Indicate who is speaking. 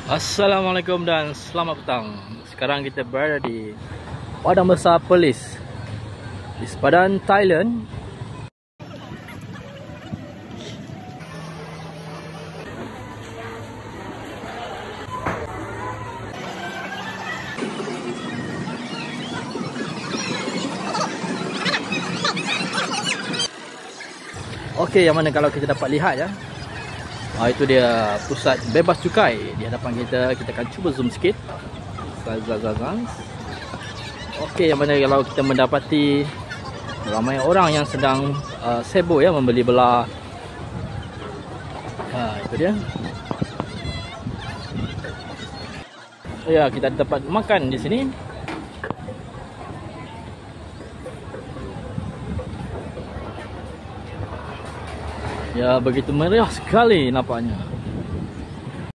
Speaker 1: Assalamualaikum dan selamat petang. Sekarang kita berada di Padang Besar Perlis di sepadan Thailand. Okey, yang mana kalau kita dapat lihat ya, itu dia pusat bebas cukai di hadapan kita. Kita akan cuba zoom sikit. Okey, yang mana kalau kita mendapati ramai orang yang sedang sibuk ya membeli belah. Itu dia. Ya, kita dapat makan di sini. Ya, begitu meriah sekali nampaknya.